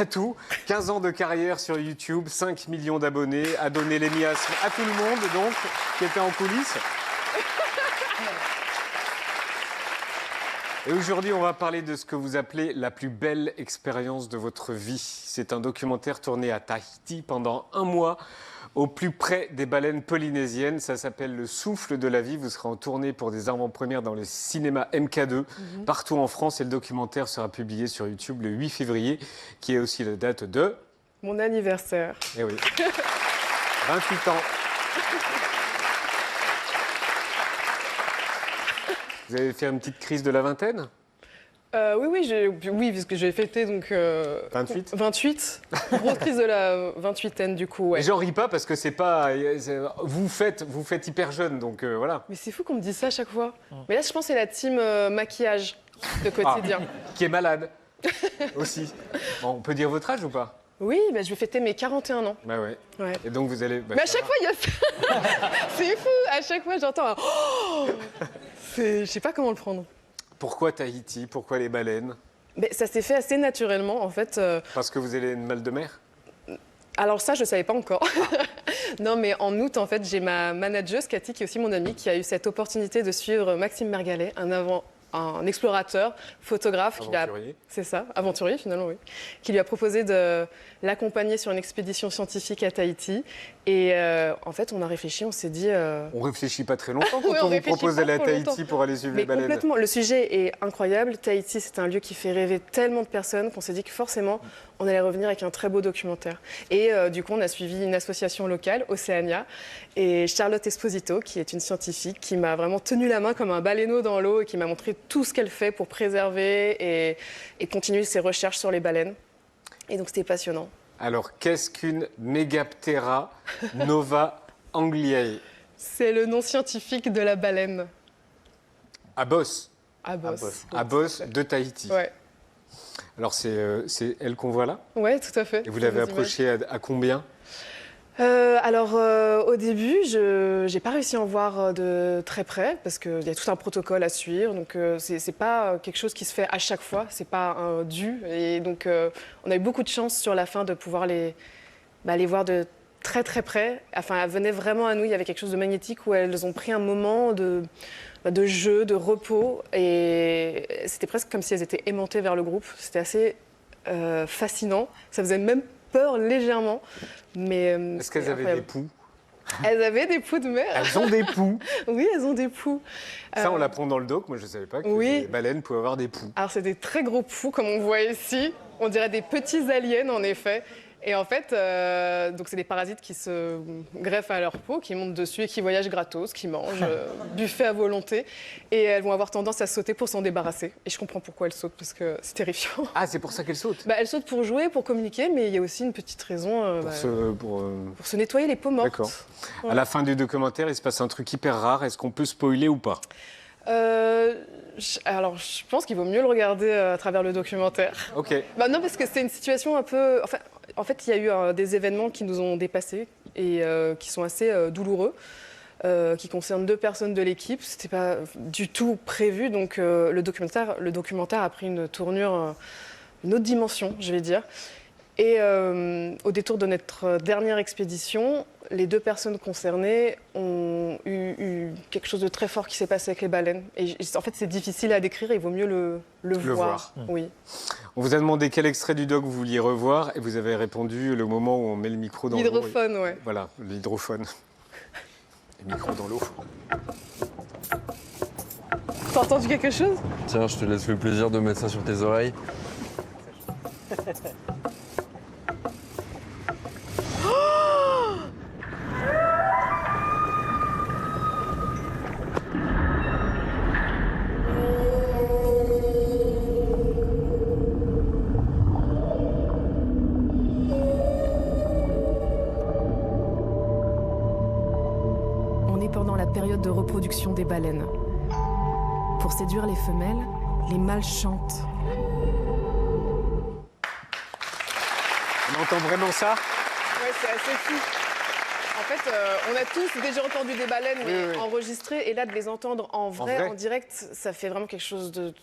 tout. 15 ans de carrière sur YouTube, 5 millions d'abonnés, a donné les miasmes à tout le monde, donc, qui était en coulisses. Et aujourd'hui, on va parler de ce que vous appelez la plus belle expérience de votre vie. C'est un documentaire tourné à Tahiti pendant 1 mois, au plus près des baleines polynésiennes. Ça s'appelle Le souffle de la vie. Vous serez en tournée pour des avant-premières dans le cinéma MK2, partout en France. Et le documentaire sera publié sur YouTube le 8 février, qui est aussi la date de... Mon anniversaire. Eh oui, 28 ans. Vous avez fait une petite crise de la vingtaine? Oui, puisque j'ai fêté donc 28. 28. Grosse crise de la 28aine du coup, ouais. Et j'en ris pas parce que c'est pas... Vous faites hyper jeune, donc voilà. Mais c'est fou qu'on me dise ça à chaque fois. Mais là, je pense que c'est la team maquillage de quotidien. Qui est malade aussi. Bon, on peut dire votre âge ou pas? Oui, bah, je vais fêter mes 41 ans. Bah ouais. Ouais. Et donc vous allez... bah, Mais à ça chaque va. fois, il y a ça. C'est fou, à chaque fois, j'entends un oh. Je sais pas comment le prendre. Pourquoi Tahiti? Pourquoi les baleines? Mais ça s'est fait assez naturellement, en fait. Parce que vous avez une mal de mer? Alors ça, je ne savais pas encore. Non, mais en août, en fait, j'ai ma manageuse, Cathy, qui est aussi mon amie, qui a eu cette opportunité de suivre Maxime Mergalet, un explorateur, photographe. Aventurier. C'est ça, aventurier finalement, oui. Qui lui a proposé de l'accompagner sur une expédition scientifique à Tahiti. Et en fait, on a réfléchi, on s'est dit... On réfléchit pas très longtemps quand Oui, on on vous réfléchit propose pas d'aller à trop Tahiti longtemps. pour aller suivre les Mais baleines. complètement, le sujet est incroyable. Tahiti, c'est un lieu qui fait rêver tellement de personnes qu'on s'est dit que forcément, on allait revenir avec un très beau documentaire. Et du coup, on a suivi une association locale, Océania, et Charlotte Esposito, qui est une scientifique, qui m'a vraiment tenu la main comme un baleineau dans l'eau et qui m'a montré tout ce qu'elle fait pour préserver et continuer ses recherches sur les baleines. Et donc, c'était passionnant. Alors, qu'est-ce qu'une Megaptera nova angliae? C'est le nom scientifique de la baleine. Abos. Abos. Abos de Tahiti. Ouais. Alors, c'est elle qu'on voit là? Ouais, tout à fait. Et vous l'avez Ces images. approchée à combien? Au début, je n'ai pas réussi à en voir de très près parce qu'il y a tout un protocole à suivre. Donc, c'est pas quelque chose qui se fait à chaque fois. C'est pas un dû. Et donc, on a eu beaucoup de chance sur la fin de pouvoir les voir de très très près. Enfin, elles venaient vraiment à nous. Il y avait quelque chose de magnétique où elles ont pris un moment de jeu, de repos. Et c'était presque comme si elles étaient aimantées vers le groupe. C'était assez fascinant. Ça faisait même peur légèrement. Mais Est-ce qu'elles avaient des poux? Elles avaient des poux de mer. Elles ont des poux. Oui, elles ont des poux. Ça, on l'apprend dans le doc. Moi, je ne savais pas que Oui. les baleines pouvaient avoir des poux. Alors, c'est des très gros poux, comme on voit ici. On dirait des petits aliens, en effet. Et en fait, donc c'est des parasites qui se greffent à leur peau, qui montent dessus et qui voyagent gratos, qui mangent, buffet à volonté. Et elles vont avoir tendance à sauter pour s'en débarrasser. Et je comprends pourquoi elles sautent, parce que c'est terrifiant. Ah, c'est pour ça qu'elles sautent? Elles sautent pour jouer, pour communiquer, mais il y a aussi une petite raison pour se nettoyer les peaux mortes. D'accord. Ouais. À la fin du documentaire, il se passe un truc hyper rare. Est-ce qu'on peut spoiler ou pas? Alors, je pense qu'il vaut mieux le regarder à travers le documentaire. Ok. Non, parce que c'est une situation un peu... En fait, il y a eu des événements qui nous ont dépassés et qui sont assez douloureux, qui concernent 2 personnes de l'équipe. C'était pas du tout prévu, donc le documentaire a pris une tournure, une autre dimension, je vais dire. Et au détour de notre dernière expédition, les 2 personnes concernées ont eu quelque chose de très fort qui s'est passé avec les baleines. Et en fait, c'est difficile à décrire, il vaut mieux le voir. Oui. On vous a demandé quel extrait du doc vous vouliez revoir et vous avez répondu le moment où on met le micro dans l'eau. L'hydrophone, ouais. Voilà, l'hydrophone. Le micro dans l'eau. T'as entendu quelque chose? Tiens, je te laisse le plaisir de mettre ça sur tes oreilles. On est pendant la période de reproduction des baleines. Pour séduire les femelles, les mâles chantent. On entend vraiment ça? Ouais, c'est assez fou. En fait, on a tous déjà entendu des baleines Oui. enregistrées, et là, de les entendre en vrai, vrai. en direct, ça fait vraiment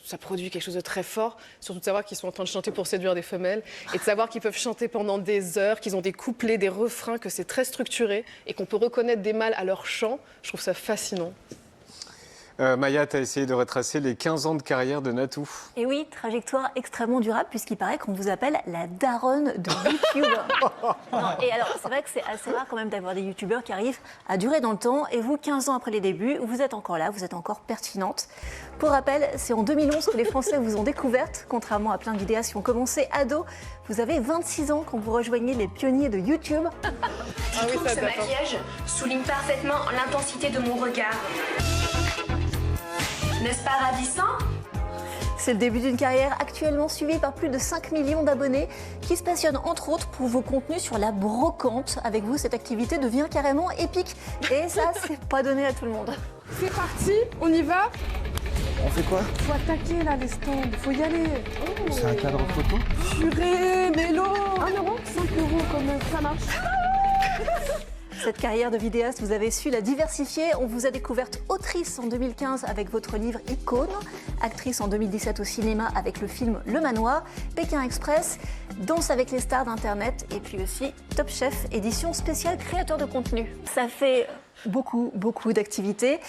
ça produit quelque chose de très fort. Surtout de savoir qu'ils sont en train de chanter pour séduire des femelles, et de savoir qu'ils peuvent chanter pendant des heures, qu'ils ont des couplets, des refrains, que c'est très structuré, et qu'on peut reconnaître des mâles à leur chant. Je trouve ça fascinant. Maya, tu as essayé de retracer les 15 ans de carrière de Natou. Et oui, trajectoire extrêmement durable, puisqu'il paraît qu'on vous appelle la daronne de YouTube. Non, et alors, c'est vrai que c'est assez rare quand même d'avoir des youtubeurs qui arrivent à durer dans le temps. Et vous, 15 ans après les débuts, vous êtes encore là, vous êtes encore pertinente. Pour rappel, c'est en 2011 que les Français vous ont découverte, contrairement à plein de vidéastes qui ont commencé ado. Vous avez 26 ans quand vous rejoignez les pionniers de YouTube. Ah oui, Je trouve ça que ce date, hein. maquillage souligne parfaitement l'intensité de mon regard. N'est-ce pas ravissant? C'est le début d'une carrière actuellement suivie par plus de 5 millions d'abonnés qui se passionnent entre autres pour vos contenus sur la brocante. Avec vous, cette activité devient carrément épique. Et ça, c'est pas donné à tout le monde. C'est parti, on y va. On fait quoi? Faut attaquer là les stands, faut y aller. C'est un cadre photo? Purée, Mélo 1 euro, 5 euros comme ça marche. Cette carrière de vidéaste, vous avez su la diversifier. On vous a découverte autrice en 2015 avec votre livre Icône, actrice en 2017 au cinéma avec le film Le Manoir, Pékin Express, Danse avec les stars d'Internet et puis aussi Top Chef, édition spéciale créateur de contenu. Ça fait beaucoup d'activités.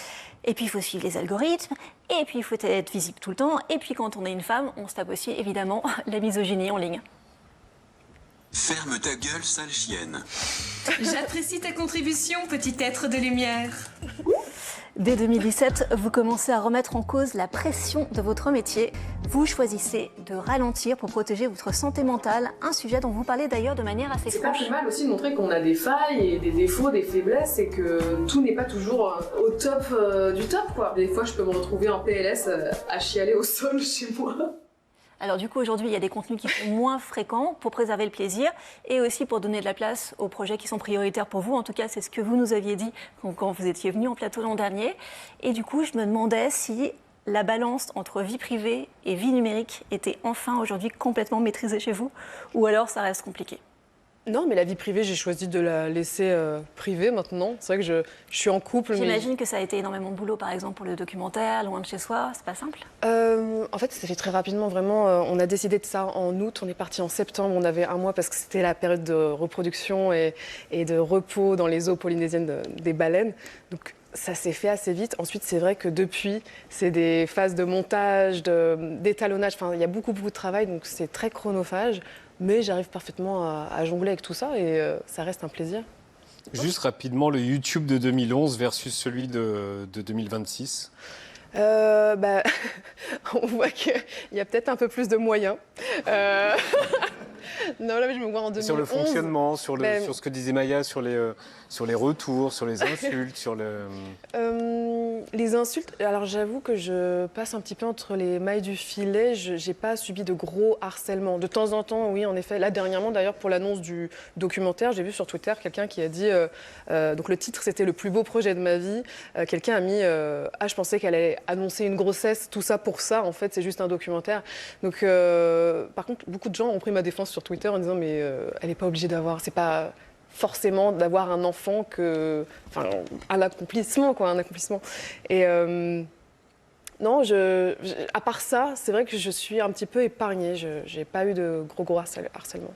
Et puis il faut suivre les algorithmes, et puis il faut être visible tout le temps. Et puis quand on est une femme, on se tape aussi évidemment la misogynie en ligne. Ferme ta gueule, sale chienne. J'apprécie ta contribution, petit être de lumière. Dès 2017, vous commencez à remettre en cause la pression de votre métier. Vous choisissez de ralentir pour protéger votre santé mentale, un sujet dont vous parlez d'ailleurs de manière assez C'est pas franche. plus mal aussi de montrer qu'on a des failles et des défauts, des faiblesses, et que tout n'est pas toujours au top du top, quoi. Des fois, je peux me retrouver en PLS à chialer au sol chez moi. Alors du coup, aujourd'hui, il y a des contenus qui sont moins fréquents pour préserver le plaisir et aussi pour donner de la place aux projets qui sont prioritaires pour vous. En tout cas, c'est ce que vous nous aviez dit quand vous étiez venu en plateau l'an dernier. Et du coup, je me demandais si la balance entre vie privée et vie numérique était enfin aujourd'hui complètement maîtrisée chez vous, ou alors ça reste compliqué. Non, mais la vie privée, j'ai choisi de la laisser privée maintenant. C'est vrai que je suis en couple. J'imagine que ça a été énormément de boulot, par exemple, pour le documentaire, Loin de chez soi, c'est pas simple. En fait, ça s'est fait très rapidement, vraiment. On a décidé de ça en août, on est parti en septembre, on avait 1 mois parce que c'était la période de reproduction et de repos dans les eaux polynésiennes des baleines. Donc ça s'est fait assez vite. Ensuite, c'est vrai que depuis, c'est des phases de montage, d'étalonnage. Enfin, il y a beaucoup de travail, donc c'est très chronophage. Mais j'arrive parfaitement à jongler avec tout ça et ça reste un plaisir. Juste rapidement, le YouTube de 2011 versus celui de 2026. On voit qu'il y a peut-être un peu plus de moyens. Non, là, je me vois en 2011. Sur le fonctionnement, sur ce que disait Maya, sur les retours, sur les insultes, sur le... Les insultes, alors j'avoue que je passe un petit peu entre les mailles du filet. Je n'ai pas subi de gros harcèlement. De temps en temps, oui, en effet. Là, dernièrement, d'ailleurs, pour l'annonce du documentaire, j'ai vu sur Twitter quelqu'un qui a dit... donc le titre, c'était « Le plus beau projet de ma vie ». Quelqu'un a mis « Ah, je pensais qu'elle allait annoncer une grossesse, tout ça pour ça. En fait, c'est juste un documentaire. » Donc, par contre, beaucoup de gens ont pris ma défense sur Twitter en disant « Mais elle n'est pas obligée d'avoir... C'est pas... » forcément d'avoir un enfant un accomplissement, quoi, un accomplissement. Et non, à part ça, c'est vrai que je suis un petit peu épargnée. Je n'ai pas eu de gros harcèlement.